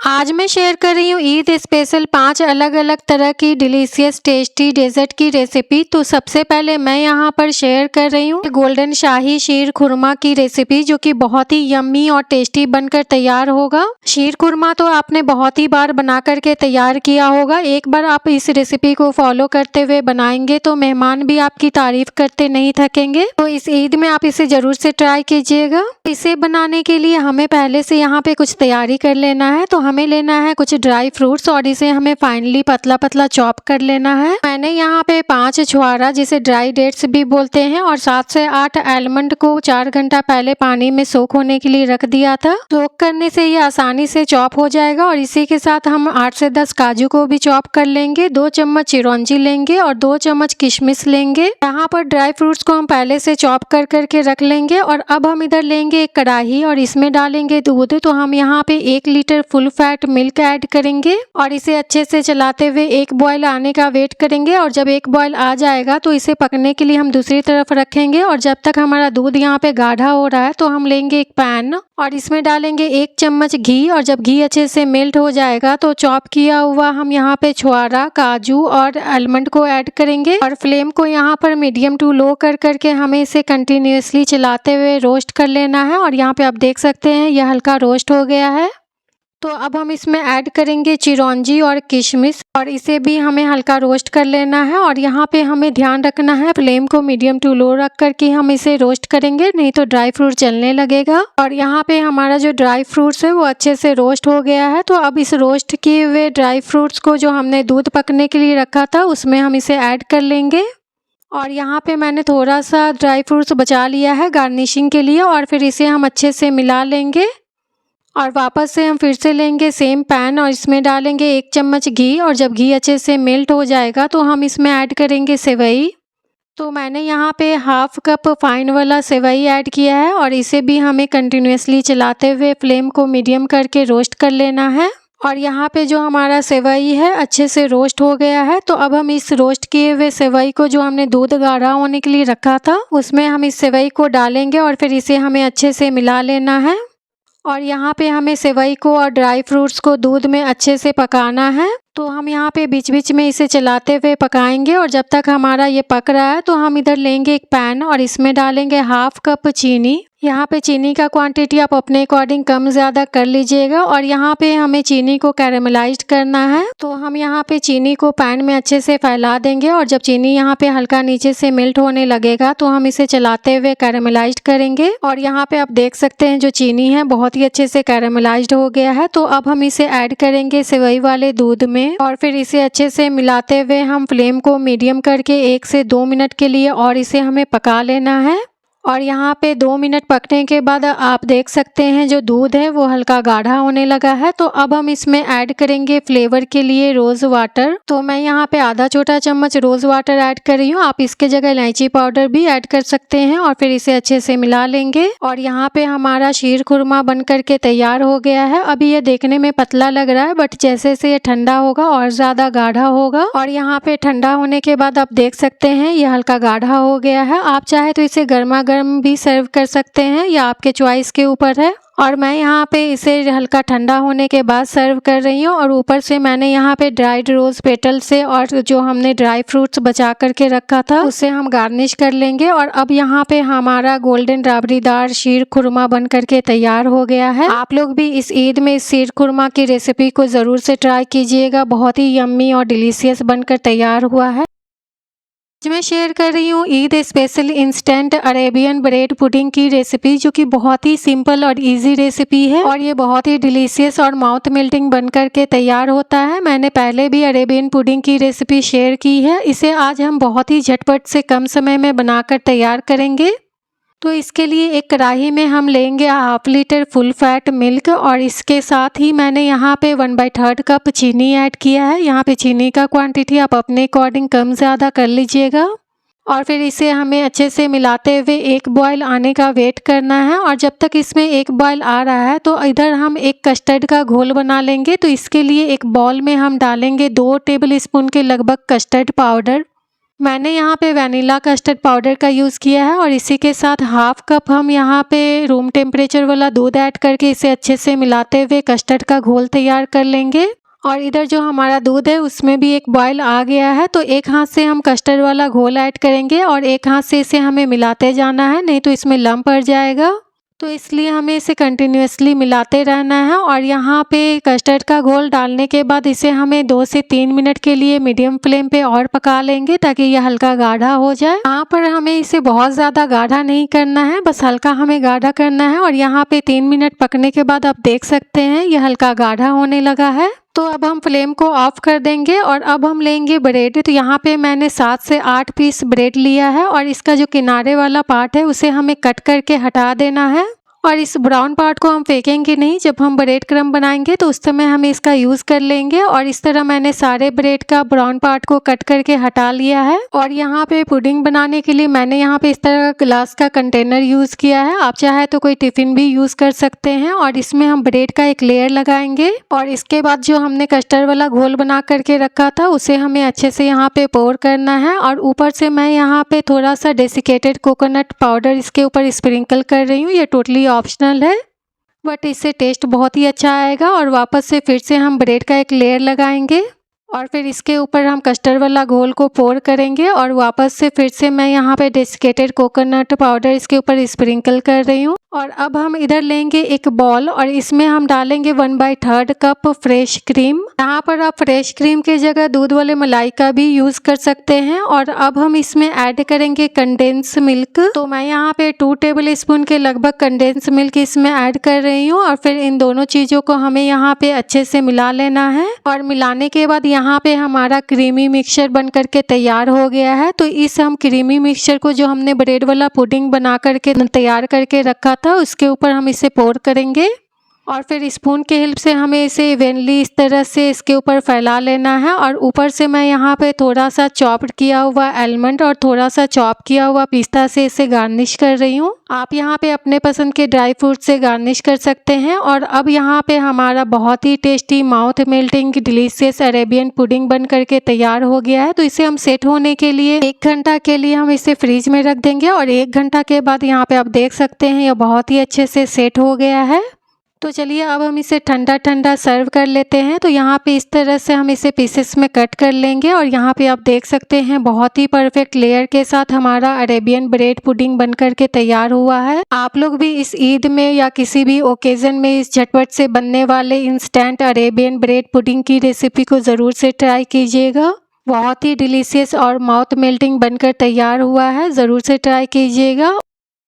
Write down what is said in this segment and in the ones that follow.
आज मैं शेयर कर रही हूँ ईद स्पेशल 5 अलग अलग तरह की डिलीशियस टेस्टी डेजर्ट की रेसिपी। तो सबसे पहले मैं यहाँ पर शेयर कर रही हूँ गोल्डन शाही शीर खुरमा की रेसिपी, जो कि बहुत ही यम्मी और टेस्टी बनकर तैयार होगा। शीर खुरमा तो आपने बहुत ही बार बना करके तैयार किया होगा। एक बार आप इस रेसिपी को फॉलो करते हुए बनाएंगे तो मेहमान भी आपकी तारीफ करते नहीं थकेंगे। तो इस ईद में आप इसे जरूर से ट्राई कीजिएगा। इसे बनाने के लिए हमें पहले से यहाँ पे कुछ तैयारी कर लेना है। तो हमें लेना है कुछ ड्राई फ्रूट्स और इसे हमें फाइनली पतला पतला चॉप कर लेना है। मैंने यहाँ पे 5 छुआरा, जिसे ड्राई डेट्स भी बोलते हैं, और 7 से 8 आलमंड को 4 घंटा पहले पानी में सोख होने के लिए रख दिया था। सोख करने से ये आसानी से चॉप हो जाएगा। और इसी के साथ हम 8 से 10 काजू को भी चॉप कर लेंगे। 2 चम्मच चिरौंजी लेंगे और 2 चम्मच किशमिश लेंगे। यहाँ पर ड्राई फ्रूट्स को हम पहले से चॉप कर करके रख लेंगे। और अब हम इधर लेंगे एक कढ़ाई और इसमें डालेंगे दूध। तो हम यहाँ पे 1 litre full fat milk add करेंगे और इसे अच्छे से चलाते हुए एक बॉयल आने का वेट करेंगे। और जब एक बॉयल आ जाएगा तो इसे पकने के लिए हम दूसरी तरफ रखेंगे। और जब तक हमारा दूध यहाँ पे गाढ़ा हो रहा है तो हम लेंगे एक पैन और इसमें डालेंगे 1 चम्मच घी। और जब घी अच्छे से मेल्ट हो जाएगा तो चॉप किया हुआ हम यहाँ पे छुआरा, काजू और आलमंड को ऐड करेंगे। और फ्लेम को यहाँ पर मीडियम टू लो कर करके हमें इसे कंटिन्यूअसली चलाते हुए रोस्ट कर लेना है। और यहाँ पे आप देख सकते हैं यह हल्का रोस्ट हो गया है। तो अब हम इसमें ऐड करेंगे चिरौंजी और किशमिश और इसे भी हमें हल्का रोस्ट कर लेना है। और यहाँ पे हमें ध्यान रखना है फ्लेम को मीडियम टू लो रख कर के हम इसे रोस्ट करेंगे, नहीं तो ड्राई फ्रूट जलने लगेगा। और यहाँ पे हमारा जो ड्राई फ्रूट्स है वो अच्छे से रोस्ट हो गया है। तो अब इस रोस्ट किए हुए ड्राई फ्रूट्स को जो हमने दूध पकने के लिए रखा था उसमें हम इसे ऐड कर लेंगे। और यहाँ पे मैंने थोड़ा सा ड्राई फ्रूट्स बचा लिया है गार्निशिंग के लिए। और फिर इसे हम अच्छे से मिला लेंगे। और वापस से हम फिर से लेंगे सेम पैन और इसमें डालेंगे 1 चम्मच घी। और जब घी अच्छे से मेल्ट हो जाएगा तो हम इसमें ऐड करेंगे सेवई। तो मैंने यहाँ पे हाफ कप फाइन वाला सेवई ऐड किया है और इसे भी हमें कंटिन्यूअसली चलाते हुए फ्लेम को मीडियम करके रोस्ट कर लेना है। और यहाँ पे जो हमारा सेवई है अच्छे से रोस्ट हो गया है। तो अब हम इस रोस्ट किए हुए सेवई को, जो हमने दूध गाढ़ा होने के लिए रखा था, उसमें हम इस सेवई को डालेंगे और फिर इसे हमें अच्छे से मिला लेना है। और यहाँ पे हमें सेवई को और ड्राई फ्रूट्स को दूध में अच्छे से पकाना है। तो हम यहाँ पे बीच बीच में इसे चलाते हुए पकाएंगे। और जब तक हमारा ये पक रहा है तो हम इधर लेंगे एक पैन और इसमें डालेंगे हाफ कप चीनी। यहाँ पे चीनी का क्वांटिटी आप अपने अकॉर्डिंग कम ज़्यादा कर लीजिएगा। और यहाँ पे हमें चीनी को कैरेमलाइज्ड करना है। तो हम यहाँ पे चीनी को पैन में अच्छे से फैला देंगे। और जब चीनी यहाँ पे हल्का नीचे से मेल्ट होने लगेगा तो हम इसे चलाते हुए कैरेमलाइज्ड करेंगे। और यहाँ पे आप देख सकते हैं जो चीनी है बहुत ही अच्छे से कैरेमलाइज्ड हो गया है। तो अब हम इसे ऐड करेंगे सेवई वाले दूध में और फिर इसे अच्छे से मिलाते हुए हम फ्लेम को मीडियम करके 1 से 2 मिनट के लिए और इसे हमें पका लेना है। और यहाँ पे 2 मिनट पकने के बाद आप देख सकते हैं जो दूध है वो हल्का गाढ़ा होने लगा है। तो अब हम इसमें ऐड करेंगे फ्लेवर के लिए रोज़ वाटर। तो मैं यहाँ पे आधा छोटा चम्मच रोज़ वाटर ऐड कर रही हूँ। आप इसके जगह इलायची पाउडर भी ऐड कर सकते हैं। और फिर इसे अच्छे से मिला लेंगे। और यहाँ पे हमारा शीर खुरमा बन करके तैयार हो गया है। अभी ये देखने में पतला लग रहा है बट जैसे से ये ठंडा होगा और ज़्यादा गाढ़ा होगा। और यहाँ पे ठंडा होने के बाद आप देख सकते हैं ये हल्का गाढ़ा हो गया है। आप चाहे तो इसे गर्मा गर्म भी सर्व कर सकते हैं, या आपके चॉइस के ऊपर है। और मैं यहाँ पे इसे हल्का ठंडा होने के बाद सर्व कर रही हूँ। और ऊपर से मैंने यहाँ पे ड्राइड रोज पेटल से और जो हमने ड्राई फ्रूट्स बचा करके रखा था उससे हम गार्निश कर लेंगे। और अब यहाँ पे हमारा गोल्डन राबड़ीदार शीर खुरमा बन करके तैयार हो गया है। आप लोग भी इस ईद में इस शीर खुरमा की रेसिपी को ज़रूर से ट्राई कीजिएगा। बहुत ही यम्मी और डिलीशियस बनकर तैयार हुआ है। आज मैं शेयर कर रही हूँ Eid special instant Arabian bread pudding की रेसिपी, जो कि बहुत ही सिंपल और इजी रेसिपी है और ये बहुत ही डिलीशियस और माउथ मेल्टिंग बनकर के तैयार होता है। मैंने पहले भी अरेबियन पुडिंग की रेसिपी शेयर की है। इसे आज हम बहुत ही झटपट से कम समय में बनाकर तैयार करेंगे। तो इसके लिए एक कढ़ाई में हम लेंगे half litre full fat milk और इसके साथ ही मैंने यहाँ पे 1/3 कप चीनी ऐड किया है। यहाँ पे चीनी का क्वांटिटी आप अपने अकॉर्डिंग कम ज़्यादा कर लीजिएगा। और फिर इसे हमें अच्छे से मिलाते हुए एक बॉयल आने का वेट करना है। और जब तक इसमें एक बॉयल आ रहा है तो इधर हम एक कस्टर्ड का घोल बना लेंगे। तो इसके लिए एक बॉल में हम डालेंगे 2 टेबल स्पून के लगभग कस्टर्ड पाउडर। मैंने यहाँ पे वैनिला कस्टर्ड पाउडर का यूज़ किया है और इसी के साथ हाफ कप हम यहाँ पे रूम टेम्परेचर वाला दूध ऐड करके इसे अच्छे से मिलाते हुए कस्टर्ड का घोल तैयार कर लेंगे। और इधर जो हमारा दूध है उसमें भी एक बॉयल आ गया है, तो एक हाथ से हम कस्टर्ड वाला घोल ऐड करेंगे और एक हाथ से इसे हमें मिलाते जाना है, नहीं तो इसमें लम्प पड़ जाएगा। तो इसलिए हमें इसे कंटिन्यूअसली मिलाते रहना है। और यहाँ पे कस्टर्ड का घोल डालने के बाद इसे हमें 2 से 3 मिनट के लिए मीडियम फ्लेम पे और पका लेंगे ताकि यह हल्का गाढ़ा हो जाए। यहाँ पर हमें इसे बहुत ज़्यादा गाढ़ा नहीं करना है, बस हल्का हमें गाढ़ा करना है। और यहाँ पे 3 मिनट पकने के बाद आप देख सकते हैं यह हल्का गाढ़ा होने लगा है। तो अब हम फ्लेम को ऑफ कर देंगे और अब हम लेंगे ब्रेड। तो यहाँ पे मैंने 7 से 8 पीस ब्रेड लिया है और इसका जो किनारे वाला पार्ट है उसे हमें कट करके हटा देना है। और इस ब्राउन पार्ट को हम फेंकेंगे नहीं, जब हम ब्रेड क्रम्ब बनाएंगे तो उस समय हम इसका यूज़ कर लेंगे। और इस तरह मैंने सारे ब्रेड का ब्राउन पार्ट को कट करके हटा लिया है। और यहाँ पे पुडिंग बनाने के लिए मैंने यहाँ पे इस तरह ग्लास का कंटेनर यूज़ किया है, आप चाहे तो कोई टिफ़िन भी यूज़ कर सकते हैं। और इसमें हम ब्रेड का एक लेयर लगाएंगे और इसके बाद जो हमने कस्टर्ड वाला घोल बना करके रखा था उसे हमें अच्छे से यहाँ पे पोर करना है। और ऊपर से मैं यहाँ पे थोड़ा सा डेसिकेटेड कोकोनट पाउडर इसके ऊपर स्प्रिंकल कर रही हूँ। ये टोटली ऑप्शनल है, बट इससे टेस्ट बहुत ही अच्छा आएगा। और वापस से फिर से हम ब्रेड का एक लेयर लगाएंगे और फिर इसके ऊपर हम कस्टर्ड वाला घोल को पोर करेंगे। और वापस से फिर से मैं यहाँ पे डेसिकेटेड कोकोनट पाउडर इसके ऊपर स्प्रिंकल कर रही हूँ। और अब हम इधर लेंगे एक बॉल और इसमें हम डालेंगे 1/3 कप फ्रेश क्रीम। यहाँ पर आप फ्रेश क्रीम की जगह दूध वाले मलाई का भी यूज़ कर सकते हैं। और अब हम इसमें ऐड करेंगे कंडेंस मिल्क। तो मैं यहाँ पे 2 टेबल स्पून के लगभग कंडेंस मिल्क इसमें ऐड कर रही हूँ। और फिर इन दोनों चीज़ों को हमें यहाँ पे अच्छे से मिला लेना है। और मिलाने के बाद यहाँ पे हमारा क्रीमी मिक्सचर बन करके तैयार हो गया है। तो इस हम क्रीमी मिक्सचर को जो हमने ब्रेड वाला पुडिंग बना करके तैयार करके रखा था उसके ऊपर हम इसे पोर करेंगे। और फिर स्पून के हेल्प से हमें इसे इवेनली इस तरह से इसके ऊपर फैला लेना है। और ऊपर से मैं यहाँ पे थोड़ा सा चॉप्ड किया हुआ आलमंड और थोड़ा सा चॉप किया हुआ पिस्ता से इसे गार्निश कर रही हूँ। आप यहाँ पे अपने पसंद के ड्राई फ्रूट से गार्निश कर सकते हैं। और अब यहाँ पे हमारा बहुत ही tasty mouth melting delicious Arabian pudding बन करके तैयार हो गया है। तो इसे हम सेट होने के लिए 1 घंटा के लिए हम इसे फ्रीज में रख देंगे। और 1 घंटा के बाद यहाँ पे आप देख सकते हैं यह बहुत ही अच्छे से सेट हो गया है। तो चलिए अब हम इसे ठंडा ठंडा सर्व कर लेते हैं। तो यहाँ पे इस तरह से हम इसे पीसेस में कट कर लेंगे। और यहाँ पे आप देख सकते हैं बहुत ही परफेक्ट लेयर के साथ हमारा अरेबियन ब्रेड पुडिंग बन करके तैयार हुआ है। आप लोग भी इस ईद में या किसी भी ओकेजन में इस झटपट से बनने वाले इंस्टेंट अरेबियन ब्रेड पुडिंग की रेसिपी को ज़रूर से ट्राई कीजिएगा। बहुत ही डिलीशियस और माउथ मेल्टिंग बनकर तैयार हुआ है, ज़रूर से ट्राई कीजिएगा।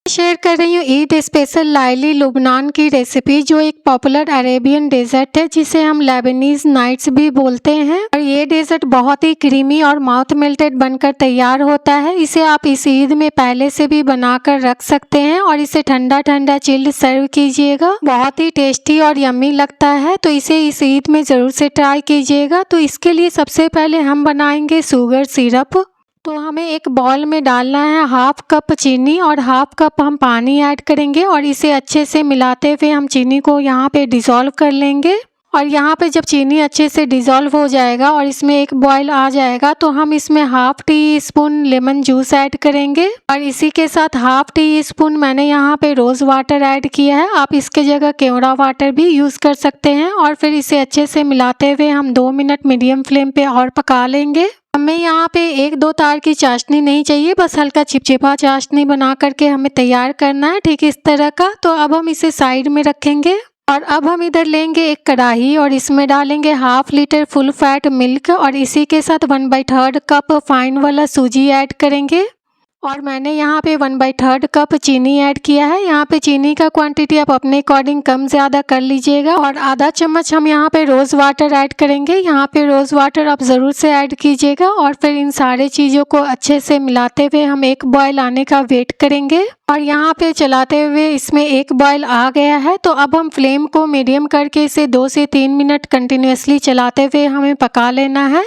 शेयर कर रही हूँ ईद स्पेशल लाइली लुबनान की रेसिपी, जो एक पॉपुलर अरेबियन डेजर्ट है जिसे हम लेबनीज नाइट्स भी बोलते हैं। और ये डेजर्ट बहुत ही क्रीमी और माउथ मेल्टेड बनकर तैयार होता है। इसे आप इस ईद में पहले से भी बनाकर रख सकते हैं और इसे ठंडा ठंडा चिल्ड सर्व कीजिएगा। बहुत ही टेस्टी और यम्मी लगता है, तो इसे इस ईद में ज़रूर से ट्राई कीजिएगा। तो इसके लिए सबसे पहले हम बनाएंगे शुगर सिरप। तो हमें एक बाउल में डालना है 1/2 कप चीनी और 1/2 कप हम पानी ऐड करेंगे। और इसे अच्छे से मिलाते हुए हम चीनी को यहाँ पे डिसॉल्व कर लेंगे। और यहाँ पे जब चीनी अच्छे से डिसॉल्व हो जाएगा और इसमें एक बॉयल आ जाएगा तो हम इसमें 1/2 टीस्पून लेमन जूस ऐड करेंगे। और इसी के साथ 1/2 टीस्पून मैंने यहाँ पे रोज़ वाटर ऐड किया है, आप इसके जगह केवड़ा वाटर भी यूज़ कर सकते हैं। और फिर इसे अच्छे से मिलाते हुए हम 2 मिनट मीडियम फ्लेम पे और पका लेंगे। हमें यहाँ पे 1-2 तार की चाशनी नहीं चाहिए, बस हल्का चिपचिपा चाशनी बना करके हमें तैयार करना है, ठीक इस तरह का। तो अब हम इसे साइड में रखेंगे। और अब हम इधर लेंगे एक कढ़ाई और इसमें डालेंगे 1/2 लीटर फुल फैट मिल्क और इसी के साथ 1/3 कप फाइन वाला सूजी ऐड करेंगे। और मैंने यहाँ पे 1/3 कप चीनी ऐड किया है। यहाँ पे चीनी का क्वांटिटी आप अपने अकॉर्डिंग कम ज़्यादा कर लीजिएगा। और आधा चम्मच हम यहाँ पे रोज़ वाटर ऐड करेंगे। यहाँ पे रोज़ वाटर आप ज़रूर से ऐड कीजिएगा। और फिर इन सारे चीज़ों को अच्छे से मिलाते हुए हम एक बॉयल आने का वेट करेंगे। और यहाँ पे चलाते हुए इसमें एक बॉयल आ गया है, तो अब हम फ्लेम को मीडियम करके इसे 2 से 3 मिनट कंटिन्यूसली चलाते हुए हमें पका लेना है।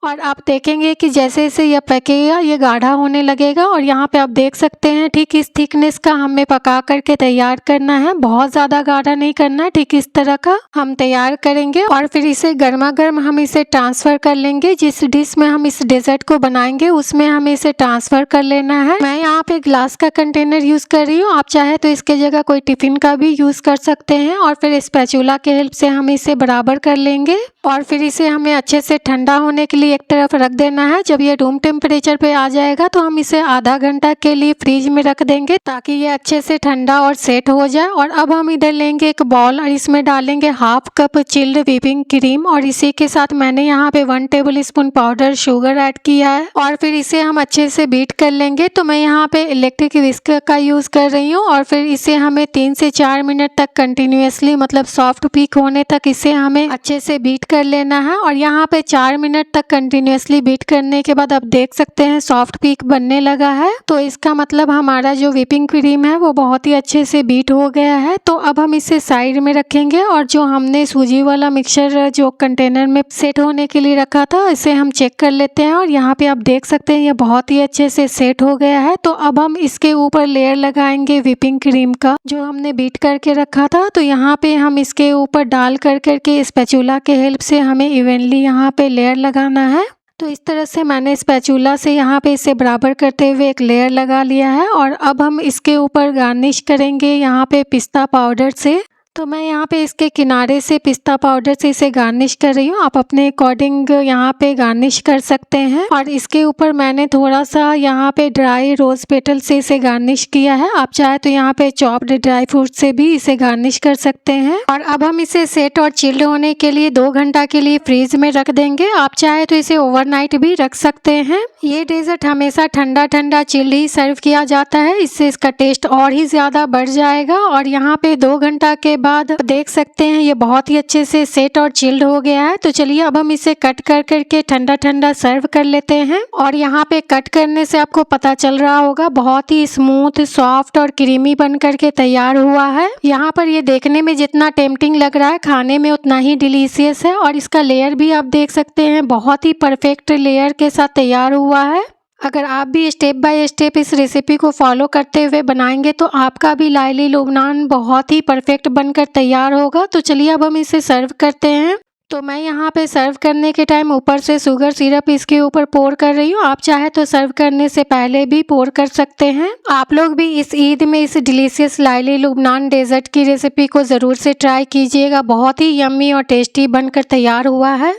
और आप देखेंगे कि जैसे जैसे ये पकेगा ये गाढ़ा होने लगेगा। और यहाँ पे आप देख सकते हैं ठीक इस थिकनेस का हमें पका करके तैयार करना है, बहुत ज़्यादा गाढ़ा नहीं करना है, ठीक इस तरह का हम तैयार करेंगे। और फिर इसे गर्मा गर्म हम इसे ट्रांसफ़र कर लेंगे। जिस डिश में हम इस डेजर्ट को बनाएंगे उसमें हमें इसे ट्रांसफ़र कर लेना है। मैं यहाँ पे ग्लास का कंटेनर यूज़ कर रही हूँ, आप चाहे तो इसके जगह कोई टिफ़िन का भी यूज़ कर सकते हैं। और फिर स्पैचुला के हेल्प से हम इसे बराबर कर लेंगे और फिर इसे हमें अच्छे से ठंडा होने के लिए एक तरफ रख देना है। जब ये रूम टेम्परेचर पे आ जाएगा तो हम इसे आधा घंटा के लिए फ्रीज में रख देंगे ताकि ये अच्छे से ठंडा और सेट हो जाए। और अब हम इधर लेंगे एक बॉल और इसमें डालेंगे half cup chilled whipping cream और इसी के साथ मैंने यहाँ पे 1 table spoon powder sugar add किया है और फिर इसे हम अच्छे से बीट कर लेंगे। तो मैं यहाँ पे इलेक्ट्रिक विस्क का यूज़ कर रही हूँ और फिर इसे हमें 3 से 4 मिनट तक कंटिन्यूसली मतलब सॉफ्ट पीक होने तक इसे हमें अच्छे से बीट कर लेना है। और यहाँ पे 4 मिनट तक कंटिन्यूसली बीट करने के बाद आप देख सकते हैं सॉफ्ट पीक बनने लगा है। तो इसका मतलब हमारा जो व्हिपिंग क्रीम है वो बहुत ही अच्छे से बीट हो गया है। तो अब हम इसे साइड में रखेंगे और जो हमने सूजी वाला मिक्सचर जो कंटेनर में सेट होने के लिए रखा था इसे हम चेक कर लेते हैं। और यहाँ पे आप देख सकते हैं ये बहुत ही अच्छे से सेट हो गया है। तो अब हम इसके ऊपर लेयर लगाएंगे व्हिपिंग क्रीम का जो हमने बीट करके रखा था। तो यहाँ पे हम इसके ऊपर डाल करके स्पैचुला के हेल्प से हमें इवनली यहाँ पे लेयर लगाना है। तो इस तरह से मैंने स्पैचुला से यहाँ पे इसे बराबर करते हुए एक लेयर लगा लिया है। और अब हम इसके ऊपर गार्निश करेंगे यहाँ पे पिस्ता पाउडर से। तो मैं यहाँ पे इसके किनारे से पिस्ता पाउडर से इसे गार्निश कर रही हूँ, आप अपने अकॉर्डिंग यहाँ पे गार्निश कर सकते हैं। और इसके ऊपर मैंने थोड़ा सा यहाँ पे ड्राई रोज पेटल से इसे गार्निश किया है, आप चाहे तो यहाँ पे चॉप्ड ड्राई फ्रूट से भी इसे गार्निश कर सकते हैं। और अब हम इसे सेट और चिल्ड होने के लिए 2 घंटा के लिए फ्रीज में रख देंगे, आप चाहे तो इसे ओवरनाइट भी रख सकते हैं। ये डेजर्ट हमेशा ठंडा ठंडा चिल्ड ही सर्व किया जाता है, इससे इसका टेस्ट और ही ज़्यादा बढ़ जाएगा। और यहाँ पे 2 घंटा के बाद देख सकते हैं ये बहुत ही अच्छे से सेट और चिल्ड हो गया है। तो चलिए अब हम इसे कट कर करके ठंडा ठंडा सर्व कर लेते हैं। और यहाँ पे कट करने से आपको पता चल रहा होगा बहुत ही स्मूथ सॉफ्ट और क्रीमी बन करके तैयार हुआ है। यहाँ पर ये देखने में जितना टेम्पटिंग लग रहा है खाने में उतना ही डिलीशियस है। और इसका लेयर भी आप देख सकते हैं बहुत ही परफेक्ट लेयर के साथ तैयार हुआ है। अगर आप भी स्टेप बाय स्टेप इस रेसिपी को फॉलो करते हुए बनाएंगे तो आपका भी लाइली लुबनान बहुत ही परफेक्ट बनकर तैयार होगा। तो चलिए अब हम इसे सर्व करते हैं। तो मैं यहाँ पे सर्व करने के टाइम ऊपर से शुगर सिरप इसके ऊपर पोर कर रही हूँ, आप चाहे तो सर्व करने से पहले भी पोर कर सकते हैं। आप लोग भी इस ईद में इस डिलीशियस लाइली लुबनान डेजर्ट की रेसिपी को ज़रूर से ट्राई कीजिएगा, बहुत ही यम्मी और टेस्टी बनकर तैयार हुआ है।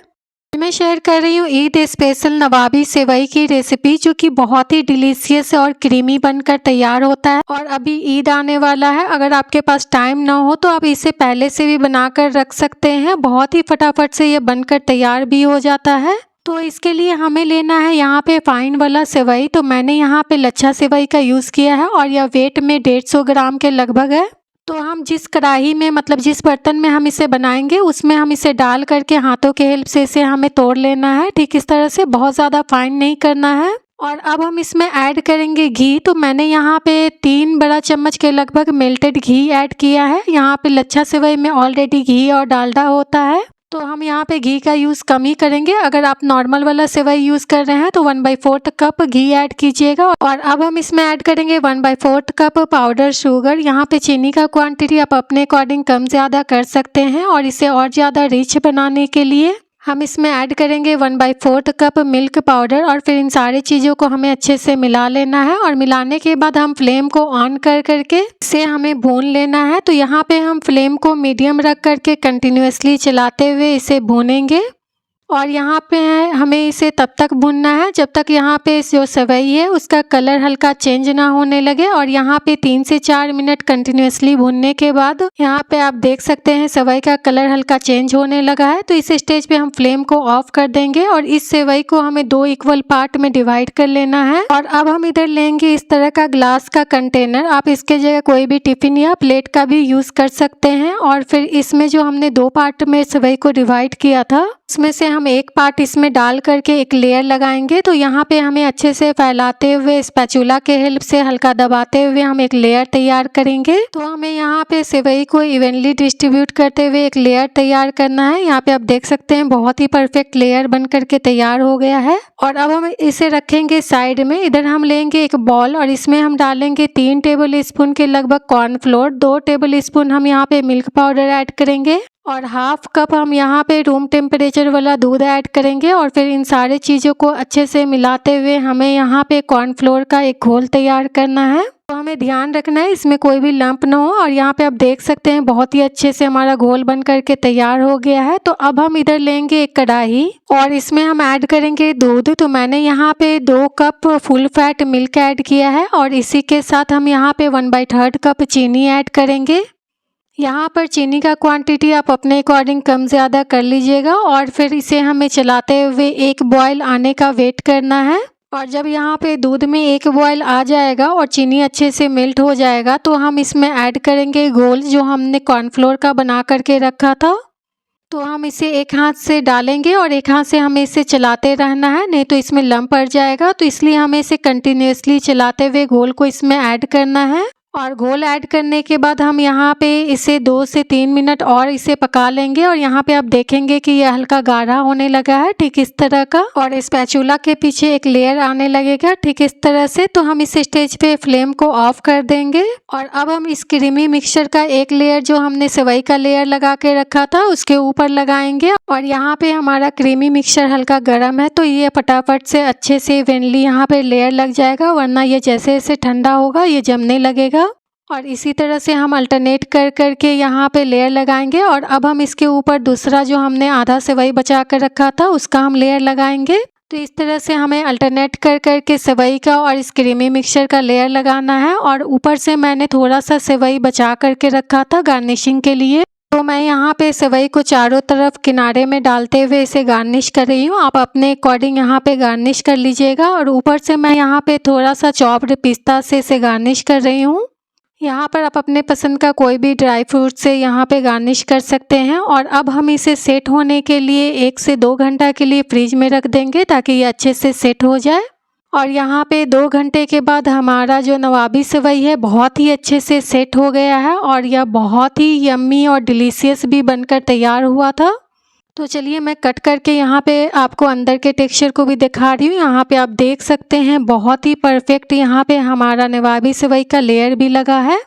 मैं शेयर कर रही हूँ ईद स्पेशल नवाबी सेवई की रेसिपी जो कि बहुत ही डिलीशियस और क्रीमी बनकर तैयार होता है। और अभी ईद आने वाला है, अगर आपके पास टाइम ना हो तो आप इसे पहले से भी बनाकर रख सकते हैं, बहुत ही फटाफट से ये बनकर तैयार भी हो जाता है। तो इसके लिए हमें लेना है यहाँ पे फाइन वाला सेवई। तो मैंने यहाँ पे लच्छा सेवई का यूज़ किया है और यह वेट में 150 ग्राम के लगभग है। तो हम जिस कढ़ाई में मतलब जिस बर्तन में हम इसे बनाएंगे उसमें हम इसे डाल करके हाथों के हेल्प से इसे हमें तोड़ लेना है, ठीक इस तरह से, बहुत ज़्यादा फाइन नहीं करना है। और अब हम इसमें ऐड करेंगे घी। तो मैंने यहाँ पे 3 बड़ा चम्मच के लगभग मेल्टेड घी ऐड किया है। यहाँ पे लच्छा सेवई में ऑलरेडी घी और डालडा होता है तो हम यहाँ पे घी का यूज़ कम ही करेंगे। अगर आप नॉर्मल वाला सेवई यूज़ कर रहे हैं तो 1/4 कप घी ऐड कीजिएगा। और अब हम इसमें ऐड करेंगे 1/4 कप पाउडर शुगर। यहाँ पे चीनी का क्वांटिटी आप अपने अकॉर्डिंग कम ज़्यादा कर सकते हैं। और इसे और ज़्यादा रिच बनाने के लिए हम इसमें ऐड करेंगे 1/4 कप मिल्क पाउडर। और फिर इन सारी चीज़ों को हमें अच्छे से मिला लेना है। और मिलाने के बाद हम फ्लेम को ऑन कर करके इसे हमें भून लेना है। तो यहाँ पे हम फ्लेम को मीडियम रख करके कंटिन्यूसली चलाते हुए इसे भूनेंगे। और यहाँ पे हमें इसे तब तक भूनना है जब तक यहाँ पे जो सेवई है उसका कलर हल्का चेंज ना होने लगे। और यहाँ पे 3 से 4 मिनट कंटिन्यूसली भूनने के बाद यहाँ पे आप देख सकते हैं सेवई का कलर हल्का चेंज होने लगा है। तो इस स्टेज पे हम फ्लेम को ऑफ कर देंगे और इस सेवई को हमें 2 इक्वल पार्ट में डिवाइड कर लेना है। और अब हम इधर लेंगे इस तरह का ग्लास का कंटेनर, आप इसके जगह कोई भी टिफिन या प्लेट का भी यूज़ कर सकते हैं। और फिर इसमें जो हमने 2 पार्ट में सेवई को डिवाइड किया था उसमें से हम एक पार्ट इसमें डाल करके एक लेयर लगाएंगे। तो यहाँ पे हमें अच्छे से फैलाते हुए स्पैचुला के हेल्प से हल्का दबाते हुए हम एक लेयर तैयार करेंगे। तो हमें यहाँ पे सेवई को इवनली डिस्ट्रीब्यूट करते हुए एक लेयर तैयार करना है। यहाँ पे आप देख सकते हैं बहुत ही परफेक्ट लेयर बन करके तैयार हो गया है। और अब हम इसे रखेंगे साइड में। इधर हम लेंगे एक बॉल और इसमें हम डालेंगे 3 टेबल स्पून के लगभग कॉर्नफ्लोर, 2 टेबल स्पून हम यहाँ पे मिल्क पाउडर ऐड करेंगे और हाफ कप हम यहाँ पे रूम टेम्परेचर वाला दूध ऐड करेंगे। और फिर इन सारे चीज़ों को अच्छे से मिलाते हुए हमें यहाँ पे कॉर्नफ्लोर का एक घोल तैयार करना है। तो हमें ध्यान रखना है इसमें कोई भी लंप ना हो। और यहाँ पे आप देख सकते हैं बहुत ही अच्छे से हमारा घोल बन करके तैयार हो गया है। तो अब हम इधर लेंगे एक कढ़ाई और इसमें हम ऐड करेंगे दूध। तो मैंने यहाँ पे 2 cup full fat milk add किया है और इसी के साथ हम यहाँ पे 1/3 कप चीनी ऐड करेंगे। यहाँ पर चीनी का क्वांटिटी आप अपने अकॉर्डिंग कम ज़्यादा कर लीजिएगा। और फिर इसे हमें चलाते हुए एक बॉयल आने का वेट करना है। और जब यहाँ पे दूध में एक बॉयल आ जाएगा और चीनी अच्छे से मेल्ट हो जाएगा तो हम इसमें ऐड करेंगे घोल जो हमने कॉर्नफ्लोर का बना करके रखा था। तो हम इसे एक हाथ से डालेंगे और एक हाथ से हमें इसे चलाते रहना है, नहीं तो इसमें लम्प पड़ जाएगा। तो इसलिए हमें इसे कंटिन्यूसली चलाते हुए घोल को इसमें ऐड करना है। और घोल ऐड करने के बाद हम यहाँ पे इसे 2 से 3 मिनट और इसे पका लेंगे। और यहाँ पे आप देखेंगे कि यह हल्का गाढ़ा होने लगा है, ठीक इस तरह का। और स्पैचुला के पीछे एक लेयर आने लगेगा ठीक इस तरह से। तो हम इस स्टेज पे फ्लेम को ऑफ कर देंगे। और अब हम इस क्रीमी मिक्सचर का एक लेयर जो हमने सेवई का लेयर लगा के रखा था उसके ऊपर लगाएंगे। और यहाँ पे हमारा क्रीमी मिक्सचर हल्का गर्म है तो ये फटाफट से अच्छे से इवनली यहाँ पे लेयर लग जाएगा, वरना ये जैसे जैसे ठंडा होगा ये जमने लगेगा। और इसी तरह से हम अल्टरनेट कर करके यहाँ पे लेयर लगाएंगे। और अब हम इसके ऊपर दूसरा जो हमने आधा सेवई बचा कर रखा था उसका हम लेयर लगाएंगे। तो इस तरह से हमें अल्टरनेट कर करके सेवई का और इस क्रीमी मिक्सचर का लेयर लगाना है। और ऊपर से मैंने थोड़ा सा सेवई बचा करके रखा था गार्निशिंग के लिए। तो मैं यहाँ पे सेवई को चारों तरफ किनारे में डालते हुए इसे गार्निश कर रही हूँ। आप अपने अकॉर्डिंग यहाँ पे गार्निश कर लीजिएगा। और ऊपर से मैं यहाँ पे थोड़ा सा चॉप्ड पिस्ता से इसे गार्निश कर रही हूँ। यहाँ पर आप अपने पसंद का कोई भी ड्राई फ्रूट से यहाँ पे गार्निश कर सकते हैं। और अब हम इसे सेट होने के लिए 1 से 2 घंटा के लिए फ्रिज में रख देंगे ताकि ये अच्छे से सेट हो जाए। और यहाँ पे 2 घंटे के बाद हमारा जो नवाबी सेवई है बहुत ही अच्छे से सेट हो गया है और यह बहुत ही यम्मी और डिलीशियस भी बनकर तैयार हुआ था। तो चलिए मैं कट करके यहाँ पे आपको अंदर के टेक्सचर को भी दिखा रही हूँ। यहाँ पे आप देख सकते हैं बहुत ही परफेक्ट यहाँ पे हमारा नवाबी सेवई का लेयर भी लगा है।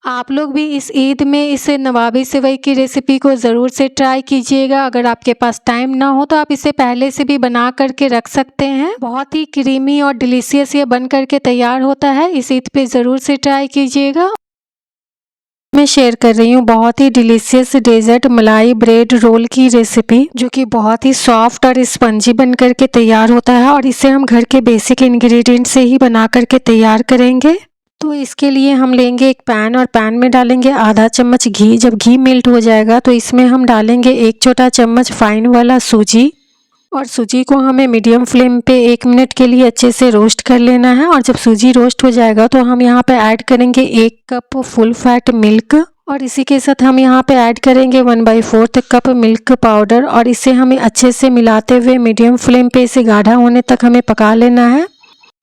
आप लोग भी इस ईद में इस नवाबी सेवई की रेसिपी को ज़रूर से ट्राई कीजिएगा। अगर आपके पास टाइम ना हो तो आप इसे पहले से भी बना करके रख सकते हैं। बहुत ही क्रीमी और डिलीशियस ये बन करके तैयार होता है। इस ईद पे ज़रूर से ट्राई कीजिएगा। मैं शेयर कर रही हूँ बहुत ही डिलीशियस डेजर्ट मलाई ब्रेड रोल की रेसिपी, जो कि बहुत ही सॉफ्ट और स्पंजी बन करके तैयार होता है। और इसे हम घर के बेसिक इंग्रेडिएंट से ही बना करके तैयार करेंगे। तो इसके लिए हम लेंगे एक पैन और पैन में डालेंगे आधा चम्मच घी। जब घी मेल्ट हो जाएगा तो इसमें हम डालेंगे 1 छोटा चम्मच फाइन वाला सूजी। और सूजी को हमें मीडियम फ्लेम पे 1 मिनट के लिए अच्छे से रोस्ट कर लेना है। और जब सूजी रोस्ट हो जाएगा तो हम यहाँ पे ऐड करेंगे 1 कप फुल फैट मिल्क। और इसी के साथ हम यहाँ पे ऐड करेंगे 1/4 कप मिल्क पाउडर। और इसे हमें अच्छे से मिलाते हुए मीडियम फ्लेम पे इसे गाढ़ा होने तक हमें पका लेना है।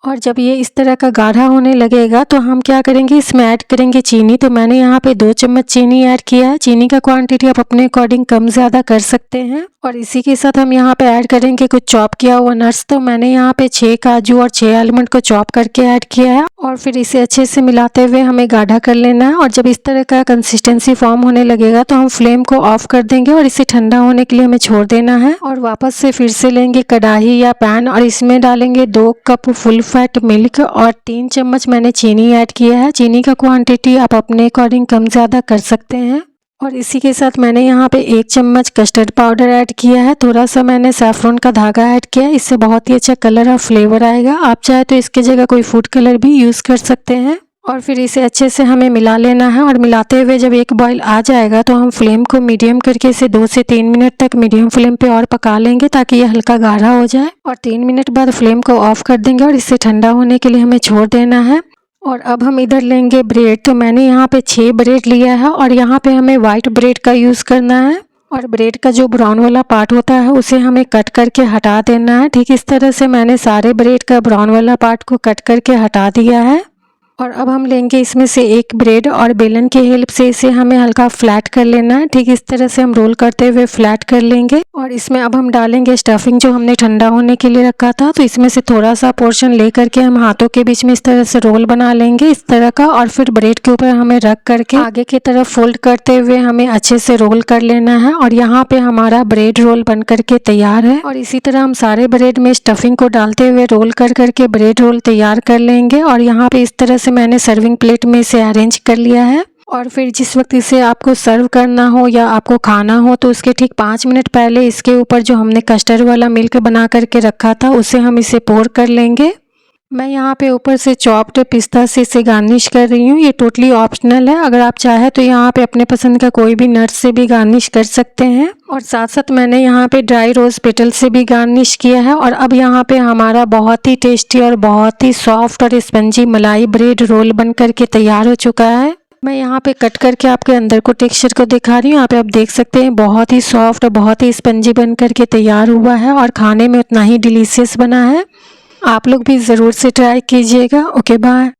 और जब ये इस तरह का गाढ़ा होने लगेगा तो हम क्या करेंगे, इसमें ऐड करेंगे चीनी। तो मैंने यहाँ पे 2 चम्मच चीनी ऐड किया है। चीनी का क्वांटिटी आप अपने अकॉर्डिंग कम ज़्यादा कर सकते हैं। और इसी के साथ हम यहाँ पे ऐड करेंगे कुछ चॉप किया हुआ नट्स। तो मैंने यहाँ पे 6 काजू और 6 आलमंड को चॉप करके ऐड किया है। और फिर इसे अच्छे से मिलाते हुए हमें गाढ़ा कर लेना है। और जब इस तरह का कंसिस्टेंसी फॉर्म होने लगेगा तो हम फ्लेम को ऑफ कर देंगे और इसे ठंडा होने के लिए हमें छोड़ देना है। और वापस से फिर से लेंगे कढ़ाई या पैन और इसमें डालेंगे 2 कप फुल फैट मिल्क और 3 चम्मच मैंने चीनी ऐड किया है। चीनी का क्वांटिटी आप अपने अकॉर्डिंग कम ज़्यादा कर सकते हैं। और इसी के साथ मैंने यहाँ पे 1 चम्मच कस्टर्ड पाउडर ऐड किया है। थोड़ा सा मैंने सैफरन का धागा ऐड किया है, इससे बहुत ही अच्छा कलर और फ्लेवर आएगा। आप चाहे तो इसकी जगह कोई फूड कलर भी यूज़ कर सकते हैं। और फिर इसे अच्छे से हमें मिला लेना है। और मिलाते हुए जब एक बॉईल आ जाएगा तो हम फ्लेम को मीडियम करके इसे 2 से 3 मिनट तक मीडियम फ्लेम पे और पका लेंगे ताकि ये हल्का गाढ़ा हो जाए। और 3 मिनट बाद फ्लेम को ऑफ कर देंगे और इसे ठंडा होने के लिए हमें छोड़ देना है। और अब हम इधर लेंगे ब्रेड। तो मैंने यहाँ पे 6 ब्रेड लिया है और यहाँ पे हमें वाइट ब्रेड का यूज़ करना है। और ब्रेड का जो ब्राउन वाला पार्ट होता है उसे हमें कट करके हटा देना है। ठीक इस तरह से मैंने सारे ब्रेड का ब्राउन वाला पार्ट को कट करके हटा दिया है। और अब हम लेंगे इसमें से एक ब्रेड और बेलन की हेल्प से इसे हमें हल्का फ्लैट कर लेना है। ठीक इस तरह से हम रोल करते हुए फ्लैट कर लेंगे। और इसमें अब हम डालेंगे स्टफिंग जो हमने ठंडा होने के लिए रखा था। तो इसमें से थोड़ा सा पोर्शन लेकर के हम हाथों के बीच में इस तरह से रोल बना लेंगे इस तरह का, और फिर ब्रेड के ऊपर हमें रख करके आगे की तरफ फोल्ड करते हुए हमें अच्छे से रोल कर लेना है। और यहाँ पे हमारा ब्रेड रोल बन करके तैयार है। और इसी तरह हम सारे ब्रेड में स्टफिंग को डालते हुए रोल कर करके ब्रेड रोल तैयार कर लेंगे। और यहाँ पे इस तरह से मैंने सर्विंग प्लेट में इसे अरेंज कर लिया है। और फिर जिस वक्त इसे आपको सर्व करना हो या आपको खाना हो तो उसके ठीक 5 मिनट पहले इसके ऊपर जो हमने कस्टर्ड वाला मिल्क बना करके रखा था उसे हम इसे पोर कर लेंगे। मैं यहाँ पे ऊपर से चॉप्ड पिस्ता से इसे गार्निश कर रही हूँ। ये टोटली ऑप्शनल है, अगर आप चाहे तो यहाँ पे अपने पसंद का कोई भी नट से भी गार्निश कर सकते हैं। और साथ साथ मैंने यहाँ पे ड्राई रोज पेटल से भी गार्निश किया है। और अब यहाँ पे हमारा बहुत ही टेस्टी और बहुत ही सॉफ्ट और स्पंजी मलाई ब्रेड रोल बन करके तैयार हो चुका है। मैं यहाँ पे कट करके आपके अंदर को टेक्सचर को दिखा रही हूँ। यहाँ पे आप देख सकते हैं बहुत ही सॉफ्ट और बहुत ही स्पंजी बन करके तैयार हुआ है और खाने में उतना ही डिलीशियस बना है। आप लोग भी ज़रूर से ट्राई कीजिएगा। Okay bye.